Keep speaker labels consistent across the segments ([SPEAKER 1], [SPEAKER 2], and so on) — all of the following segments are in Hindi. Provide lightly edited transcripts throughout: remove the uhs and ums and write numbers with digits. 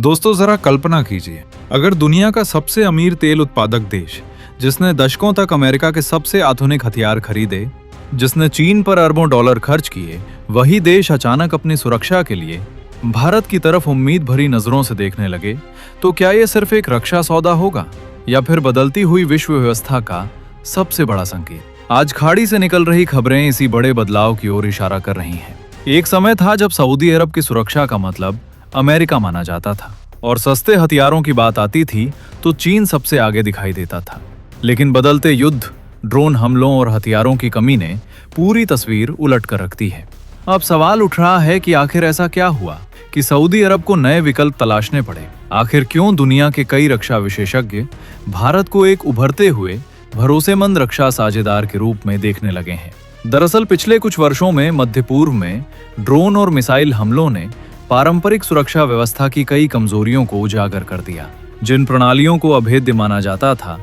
[SPEAKER 1] दोस्तों जरा कल्पना कीजिए, अगर दुनिया का सबसे अमीर तेल उत्पादक देश, जिसने दशकों तक अमेरिका के सबसे आधुनिक हथियार खरीदे, जिसने चीन पर अरबों डॉलर खर्च किए, वही देश अचानक अपनी सुरक्षा के लिए भारत की तरफ उम्मीद भरी नजरों से देखने लगे, तो क्या ये सिर्फ एक रक्षा सौदा होगा या फिर बदलती हुई विश्व व्यवस्था का सबसे बड़ा संकेत? आज खाड़ी से निकल रही खबरें इसी बड़े बदलाव की ओर इशारा कर रही हैं। एक समय था जब सऊदी अरब की सुरक्षा का मतलब अमेरिका माना जाता था और सस्ते हथियारों की बात आती थी तो चीन सबसे आगे दिखाई देता था। लेकिन बदलते युद्ध, ड्रोन हमलों और हथियारों की कमी ने पूरी तस्वीर उलट कर रख दी है। अब सवाल उठ रहा है कि आखिर ऐसा क्या हुआ कि सऊदी अरब को नए विकल्प तलाशने पड़े। आखिर क्यों दुनिया के कई रक्षा विशेषज्ञ भारत को एक उभरते हुए भरोसेमंद रक्षा साझेदार के रूप में देखने लगे हैं? दरअसल पिछले कुछ वर्षों में मध्य पूर्व में ड्रोन और मिसाइल हमलों ने पारंपरिक सुरक्षा व्यवस्था की कई कमजोरियों को उजागर कर दिया। जिन प्रणालियों को अभेद्य माना जाता था,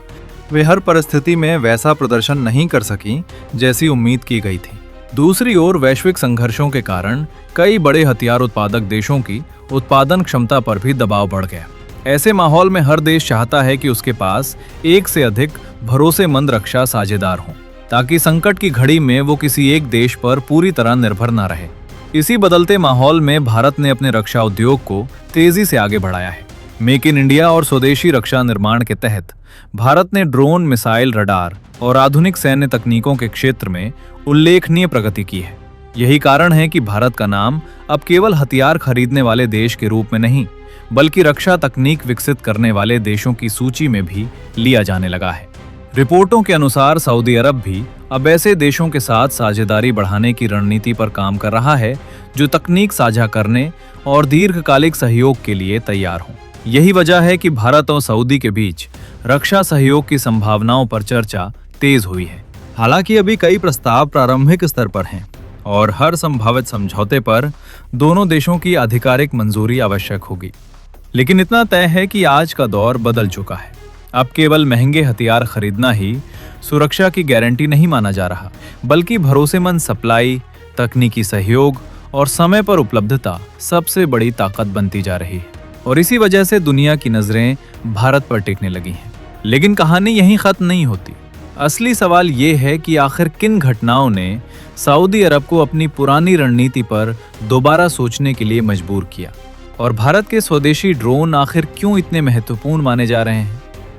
[SPEAKER 1] वे हर परिस्थिति में वैसा प्रदर्शन नहीं कर सकी जैसी उम्मीद की गई थी। दूसरी ओर वैश्विक संघर्षों के कारण कई बड़े हथियार उत्पादक देशों की उत्पादन क्षमता पर भी दबाव बढ़ गया। ऐसे माहौल में हर देश चाहता है कि उसके पास एक से अधिक भरोसेमंद रक्षा साझेदार हों, ताकि संकट की घड़ी में वो किसी एक देश पर पूरी तरह निर्भर न रहे। इसी बदलते माहौल में भारत ने अपने रक्षा उद्योग को तेजी से आगे बढ़ाया है। मेक इन इंडिया और स्वदेशी रक्षा निर्माण के तहत भारत ने ड्रोन, मिसाइल, रडार और आधुनिक सैन्य तकनीकों के क्षेत्र में उल्लेखनीय प्रगति की है। यही कारण है कि भारत का नाम अब केवल हथियार खरीदने वाले देश के रूप में नहीं, बल्कि रक्षा तकनीक विकसित करने वाले देशों की सूची में भी लिया जाने लगा है। रिपोर्टों के अनुसार सऊदी अरब भी अब ऐसे देशों के साथ साझेदारी बढ़ाने की रणनीति पर काम कर रहा है जो तकनीक साझा करने और दीर्घकालिक सहयोग के लिए तैयार हों। यही वजह है कि भारत और सऊदी के बीच रक्षा सहयोग की संभावनाओं पर चर्चा तेज हुई है। हालांकि अभी कई प्रस्ताव प्रारंभिक स्तर पर हैं और हर संभावित समझौते पर दोनों देशों की आधिकारिक मंजूरी आवश्यक होगी। लेकिन इतना तय है कि आज का दौर बदल चुका है। अब केवल महंगे हथियार खरीदना ही सुरक्षा की गारंटी नहीं माना जा रहा, बल्कि भरोसेमंद सप्लाई, तकनीकी सहयोग और समय पर उपलब्धता सबसे बड़ी ताकत बनती जा रही है। और इसी वजह से दुनिया की नजरें भारत पर टिकने लगी हैं। लेकिन कहानी यहीं खत्म नहीं होती। असली सवाल ये है कि आखिर किन घटनाओं ने सऊदी अरब को अपनी पुरानी रणनीति पर दोबारा सोचने के लिए मजबूर किया, और भारत के स्वदेशी ड्रोन आखिर क्यों इतने महत्वपूर्ण माने जा रहे हैं।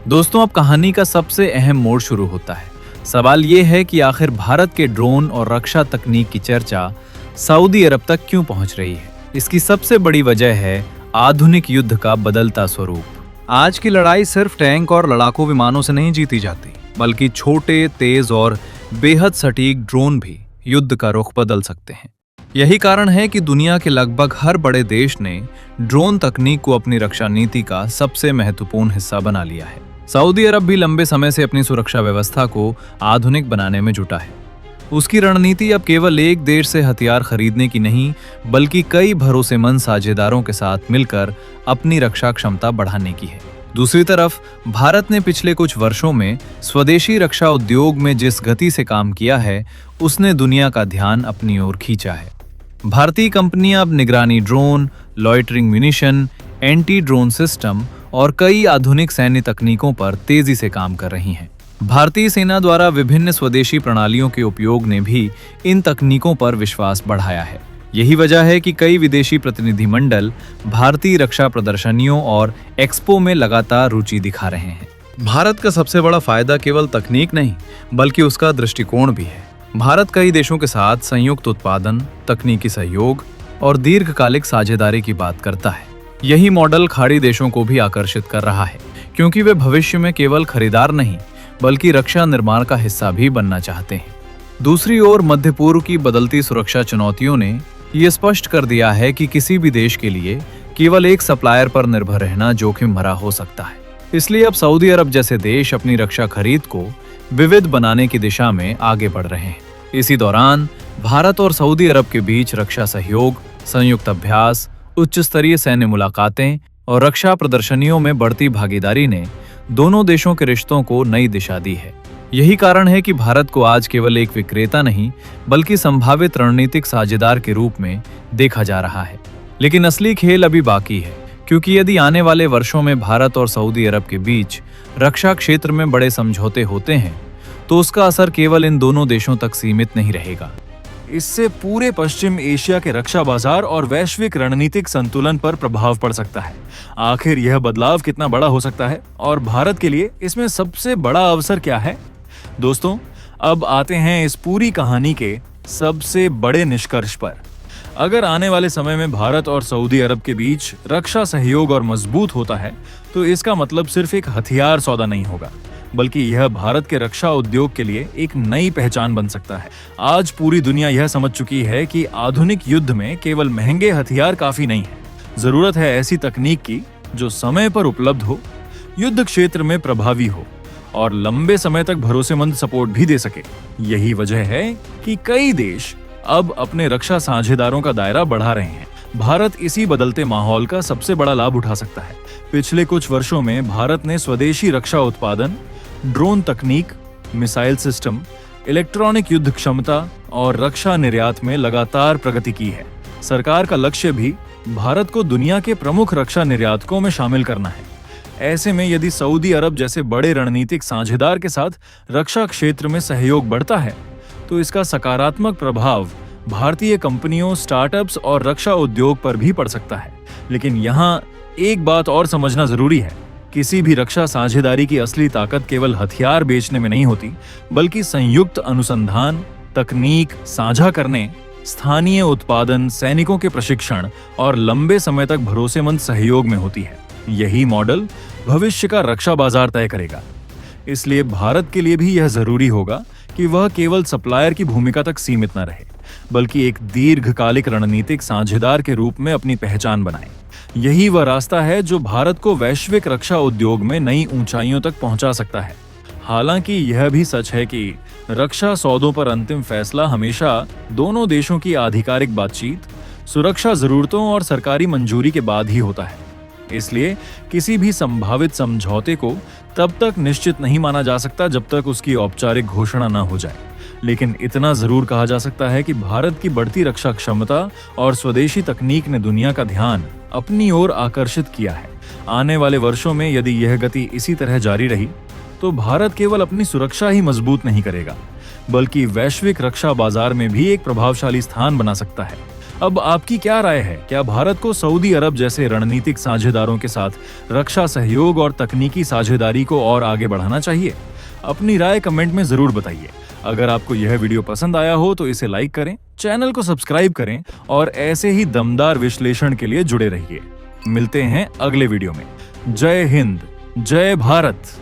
[SPEAKER 1] दोस्तों, अब कहानी का सबसे अहम मोड़ शुरू होता है। सवाल ये है कि आखिर भारत के ड्रोन और रक्षा तकनीक की चर्चा सऊदी अरब तक क्यों पहुंच रही है। इसकी सबसे बड़ी वजह है आधुनिक युद्ध का बदलता स्वरूप। आज की लड़ाई सिर्फ टैंक और लड़ाकू विमानों से नहीं जीती जाती, बल्कि छोटे, तेज और बेहद सटीक ड्रोन भी युद्ध का रुख बदल सकते हैं। यही कारण है कि दुनिया के लगभग हर बड़े देश ने ड्रोन तकनीक को अपनी रक्षा नीति का सबसे महत्वपूर्ण हिस्सा बना लिया है। सऊदी अरब भी लंबे समय से अपनी सुरक्षा व्यवस्था को आधुनिक बनाने में जुटा है। उसकी रणनीति अब केवल एक देश से हथियार खरीदने की नहीं, बल्कि कई भरोसेमंद साझेदारों के साथ मिलकर अपनी रक्षा क्षमता बढ़ाने की है। दूसरी तरफ भारत ने पिछले कुछ वर्षों में स्वदेशी रक्षा उद्योग में जिस गति से काम किया है, उसने दुनिया का ध्यान अपनी ओर खींचा है। भारतीय कंपनियां अब निगरानी drone, loitering munition, anti drone system और कई आधुनिक सैन्य तकनीकों पर तेजी से काम कर रही हैं। भारतीय सेना द्वारा विभिन्न स्वदेशी प्रणालियों के उपयोग ने भी इन तकनीकों पर विश्वास बढ़ाया है। यही वजह है कि कई विदेशी प्रतिनिधिमंडल भारतीय रक्षा प्रदर्शनियों और एक्सपो में लगातार रुचि दिखा रहे हैं। भारत का सबसे बड़ा फायदा केवल तकनीक नहीं, बल्कि उसका दृष्टिकोण भी है। भारत कई देशों के साथ संयुक्त उत्पादन, तकनीकी सहयोग और दीर्घकालिक साझेदारी की बात करता है। यही मॉडल खाड़ी देशों को भी आकर्षित कर रहा है, क्योंकि वे भविष्य में केवल खरीदार नहीं, बल्कि रक्षा निर्माण का हिस्सा भी बनना चाहते हैं। दूसरी ओर मध्य पूर्व की बदलती सुरक्षा चुनौतियों ने ये स्पष्ट कर दिया है कि किसी भी देश के लिए केवल एक सप्लायर पर निर्भर रहना जोखिम भरा हो सकता है। इसलिए अब सऊदी अरब जैसे देश अपनी रक्षा खरीद को विविध बनाने की दिशा में आगे बढ़ रहे हैं। इसी दौरान भारत और सऊदी अरब के बीच रक्षा सहयोग, संयुक्त अभ्यास, उच्च स्तरीय सैन्य मुलाकातें और रक्षा प्रदर्शनियों में बढ़ती भागीदारी ने दोनों देशों के रिश्तों को नई दिशा दी है। यही कारण है कि भारत को आज केवल एक विक्रेता नहीं, बल्कि संभावित रणनीतिक साझेदार के रूप में देखा जा रहा है। लेकिन असली खेल अभी बाकी है, क्योंकि यदि आने वाले वर्षों में भारत और सऊदी अरब के बीच रक्षा क्षेत्र में बड़े समझौते होते हैं तो उसका असर केवल इन दोनों देशों तक सीमित नहीं रहेगा।
[SPEAKER 2] इससे पूरे पश्चिम एशिया के रक्षा बाजार और वैश्विक रणनीतिक संतुलन पर प्रभाव पड़ सकता है। आखिर यह बदलाव कितना बड़ा हो सकता है और भारत के लिए इसमें सबसे बड़ा अवसर क्या है? दोस्तों, अब आते हैं इस पूरी कहानी के सबसे बड़े निष्कर्ष पर। अगर आने वाले समय में भारत और सऊदी अरब के बीच रक्षा सहयोग और मजबूत होता है तो इसका मतलब सिर्फ एक हथियार सौदा नहीं होगा, बल्कि यह भारत के रक्षा उद्योग के लिए एक नई पहचान बन सकता है। आज पूरी दुनिया यह समझ चुकी है कि आधुनिक युद्ध में केवल महंगे हथियार काफी नहीं है। जरूरत है ऐसी तकनीक की जो समय पर उपलब्ध हो, युद्ध क्षेत्र में प्रभावी हो और लंबे समय तक भरोसेमंद सपोर्ट भी दे सके। यही वजह है कि कई देश अब अपने रक्षा साझेदारों का दायरा बढ़ा रहे हैं। भारत इसी बदलते माहौल का सबसे बड़ा लाभ उठा सकता है। पिछले कुछ वर्षों में भारत ने स्वदेशी रक्षा उत्पादन, ड्रोन तकनीक, मिसाइल सिस्टम, इलेक्ट्रॉनिक युद्ध क्षमता और रक्षा निर्यात में लगातार प्रगति की है। सरकार का लक्ष्य भी भारत को दुनिया के प्रमुख रक्षा निर्यातकों में शामिल करना है। ऐसे में यदि सऊदी अरब जैसे बड़े रणनीतिक साझेदार के साथ रक्षा क्षेत्र में सहयोग बढ़ता है तो इसका सकारात्मक प्रभाव भारतीय कंपनियों, स्टार्टअप्स और रक्षा उद्योग पर भी पड़ सकता है। लेकिन यहाँ एक बात और समझना जरूरी है, किसी भी रक्षा साझेदारी की असली ताकत केवल हथियार बेचने में नहीं होती, बल्कि संयुक्त अनुसंधान, तकनीक साझा करने, स्थानीय उत्पादन, सैनिकों के प्रशिक्षण और लंबे समय तक भरोसेमंद सहयोग में होती है। यही मॉडल भविष्य का रक्षा बाजार तय करेगा। इसलिए भारत के लिए भी यह जरूरी होगा कि वह केवल सप्लायर की भूमिका तक सीमित न रहे, बल्कि एक दीर्घकालिक रणनीतिक साझेदार के रूप में अपनी पहचान बनाए। यही वह रास्ता है जो भारत को वैश्विक रक्षा उद्योग में नई ऊंचाइयों तक पहुंचा सकता है। हालांकि यह भी सच है कि रक्षा सौदों पर अंतिम फैसला हमेशा दोनों देशों की आधिकारिक बातचीत, सुरक्षा जरूरतों और सरकारी मंजूरी के बाद ही होता है। इसलिए किसी भी संभावित समझौते को तब तक निश्चित नहीं माना जा सकता जब तक उसकी औपचारिक घोषणा न हो जाए। लेकिन इतना जरूर कहा जा सकता है कि भारत की बढ़ती रक्षा क्षमता और स्वदेशी तकनीक ने दुनिया का ध्यान अपनी ओर आकर्षित किया है। आने वाले वर्षों में यदि यह गति इसी तरह जारी रही तो भारत केवल अपनी सुरक्षा ही मजबूत नहीं करेगा, बल्कि वैश्विक रक्षा बाजार में भी एक प्रभावशाली स्थान बना सकता है। अब आपकी क्या राय है? क्या भारत को सऊदी अरब जैसे रणनीतिक साझेदारों के साथ रक्षा सहयोग और तकनीकी साझेदारी को और आगे बढ़ाना चाहिए? अपनी राय कमेंट में जरूर बताइए। अगर आपको यह वीडियो पसंद आया हो तो इसे लाइक करें, चैनल को सब्सक्राइब करें और ऐसे ही दमदार विश्लेषण के लिए जुड़े रहिए। मिलते हैं अगले वीडियो में। जय हिंद, जय भारत।